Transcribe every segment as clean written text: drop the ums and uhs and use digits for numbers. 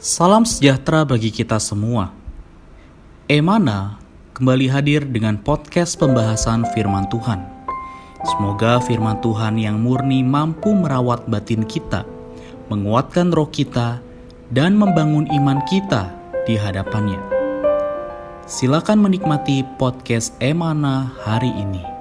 Salam sejahtera bagi kita semua. Emana kembali hadir dengan podcast pembahasan firman Tuhan. Semoga firman Tuhan yang murni mampu merawat batin kita, menguatkan roh kita, dan membangun iman kita di hadapannya. Silakan menikmati podcast Emana hari ini.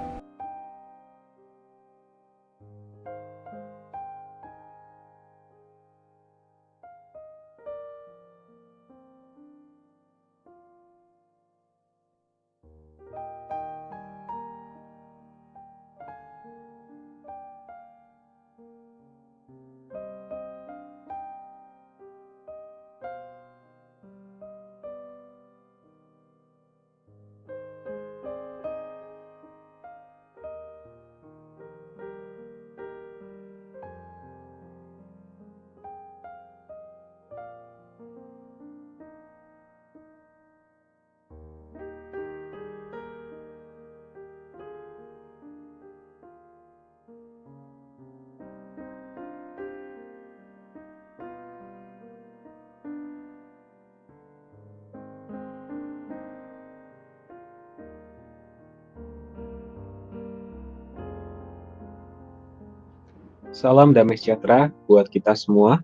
Salam damai sejahtera buat kita semua.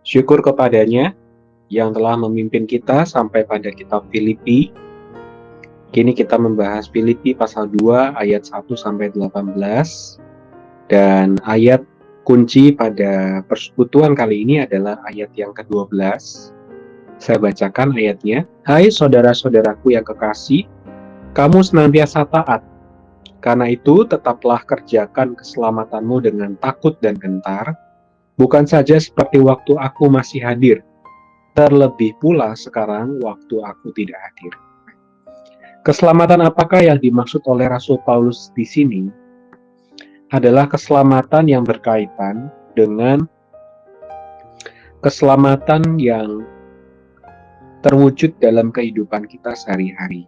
Syukur kepadanya yang telah memimpin kita sampai pada kitab Filipi. Kini kita membahas Filipi pasal 2 ayat 1 sampai 18. Dan ayat kunci pada persekutuan kali ini adalah ayat yang ke-12. Saya bacakan ayatnya. Hai saudara-saudaraku yang kekasih, kamu senantiasa taat. Karena itu, tetaplah kerjakan keselamatanmu dengan takut dan gentar, bukan saja seperti waktu aku masih hadir, terlebih pula sekarang waktu aku tidak hadir. Keselamatan apakah yang dimaksud oleh Rasul Paulus di sini? Adalah keselamatan yang berkaitan dengan keselamatan yang terwujud dalam kehidupan kita sehari-hari.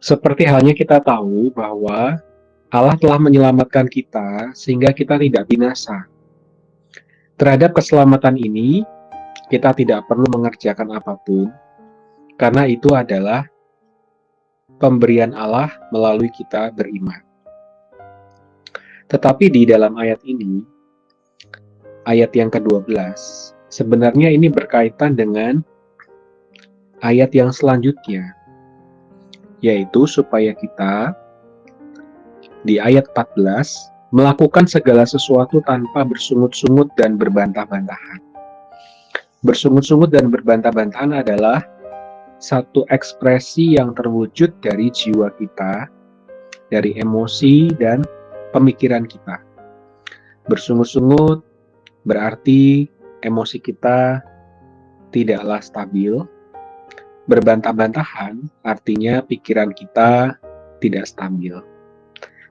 Seperti halnya kita tahu bahwa Allah telah menyelamatkan kita sehingga kita tidak binasa. Terhadap keselamatan ini, kita tidak perlu mengerjakan apapun, karena itu adalah pemberian Allah melalui kita beriman. Tetapi di dalam ayat ini, ayat yang ke-12, sebenarnya ini berkaitan dengan ayat yang selanjutnya, yaitu supaya kita di ayat 14 melakukan segala sesuatu tanpa bersungut-sungut dan berbantah-bantahan. Bersungut-sungut dan berbantah-bantahan adalah satu ekspresi yang terwujud dari jiwa kita, dari emosi dan pemikiran kita. Bersungut-sungut berarti emosi kita tidaklah stabil. Berbantah-bantahan artinya pikiran kita tidak stabil.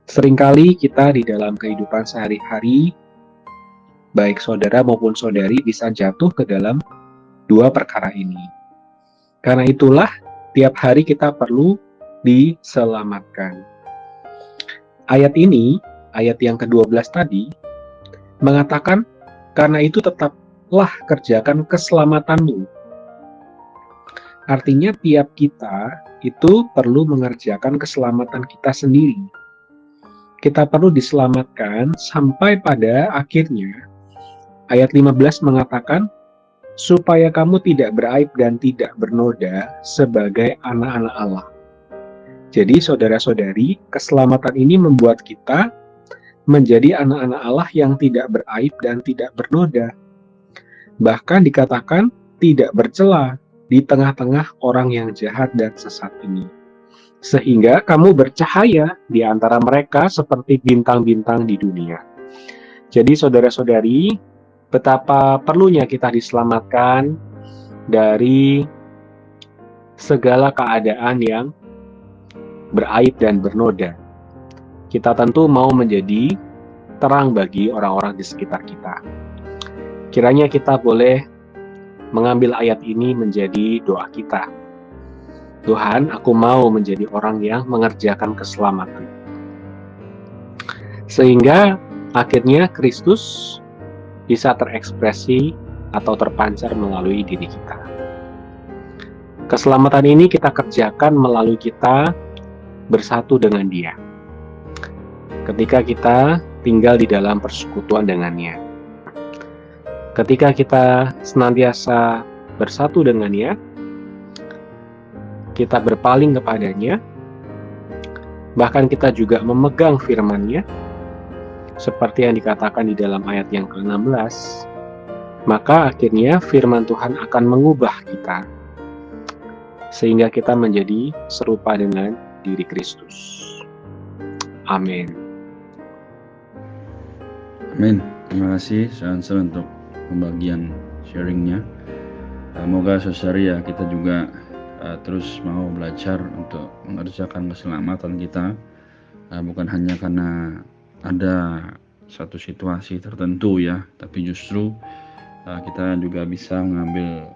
Seringkali kita di dalam kehidupan sehari-hari, baik saudara maupun saudari bisa jatuh ke dalam dua perkara ini. Karena itulah tiap hari kita perlu diselamatkan. Ayat ini, ayat yang ke-12 tadi, mengatakan, karena itu tetaplah kerjakan keselamatanmu. Artinya tiap kita itu perlu mengerjakan keselamatan kita sendiri. Kita perlu diselamatkan sampai pada akhirnya. Ayat 15 mengatakan, supaya kamu tidak beraib dan tidak bernoda sebagai anak-anak Allah. Jadi saudara-saudari, keselamatan ini membuat kita menjadi anak-anak Allah yang tidak beraib dan tidak bernoda. Bahkan dikatakan tidak bercela di tengah-tengah orang yang jahat dan sesat ini. Sehingga kamu bercahaya di antara mereka seperti bintang-bintang di dunia. Jadi saudara-saudari, betapa perlunya kita diselamatkan dari segala keadaan yang beraib dan bernoda. Kita tentu mau menjadi terang bagi orang-orang di sekitar kita. Kiranya kita boleh mengambil ayat ini menjadi doa kita. Tuhan, aku mau menjadi orang yang mengerjakan keselamatan. Sehingga akhirnya Kristus bisa terekspresi atau terpancar melalui diri kita. Keselamatan ini kita kerjakan melalui kita bersatu dengan Dia. Ketika kita tinggal di dalam persekutuan dengannya. Ketika kita senantiasa bersatu dengannya, kita berpaling kepadanya, bahkan kita juga memegang firman-Nya, seperti yang dikatakan di dalam ayat yang ke-16, maka akhirnya firman Tuhan akan mengubah kita, sehingga kita menjadi serupa dengan diri Kristus. Amin. Amin. Terima kasih Sansel untuk pembagian sharingnya. Semoga saudari ya kita juga terus mau belajar untuk mengerjakan keselamatan kita, bukan hanya karena ada satu situasi tertentu ya, tapi justru kita juga bisa mengambil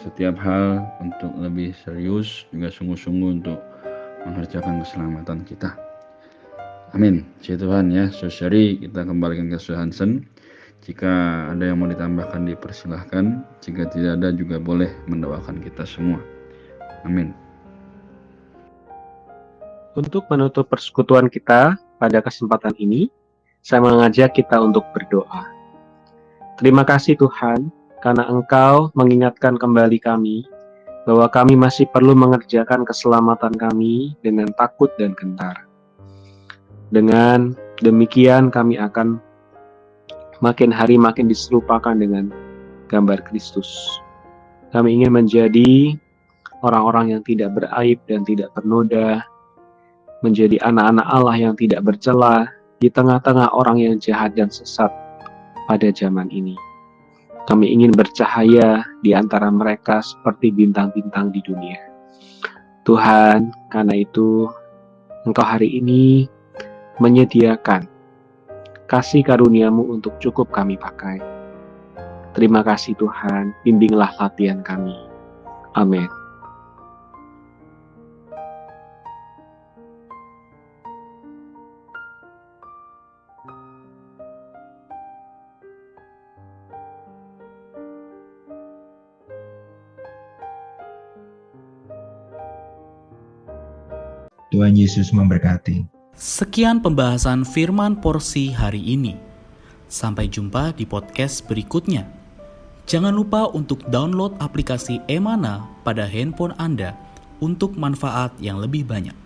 setiap hal untuk lebih serius, juga sungguh-sungguh untuk mengerjakan keselamatan kita. Amin. Puji Tuhan ya, saudari, kita kembalikan ke Hansen. Jika ada yang mau ditambahkan dipersilahkan, jika tidak ada juga boleh mendoakan kita semua. Amin. Untuk menutup persekutuan kita pada kesempatan ini, saya mengajak kita untuk berdoa. Terima kasih Tuhan, karena Engkau mengingatkan kembali kami bahwa kami masih perlu mengerjakan keselamatan kami dengan takut dan gentar. Dengan demikian kami akan makin hari makin diserupakan dengan gambar Kristus. Kami ingin menjadi orang-orang yang tidak beraib dan tidak bernoda, menjadi anak-anak Allah yang tidak bercela di tengah-tengah orang yang jahat dan sesat pada zaman ini. Kami ingin bercahaya di antara mereka seperti bintang-bintang di dunia. Tuhan, karena itu Engkau hari ini menyediakan kasih karunia-Mu untuk cukup kami pakai. Terima kasih Tuhan, bimbinglah latihan kami. Amin. Tuhan Yesus memberkati. Sekian pembahasan firman porsi hari ini. Sampai jumpa di podcast berikutnya. Jangan lupa untuk download aplikasi Emana pada handphone Anda untuk manfaat yang lebih banyak.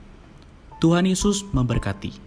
Tuhan Yesus memberkati.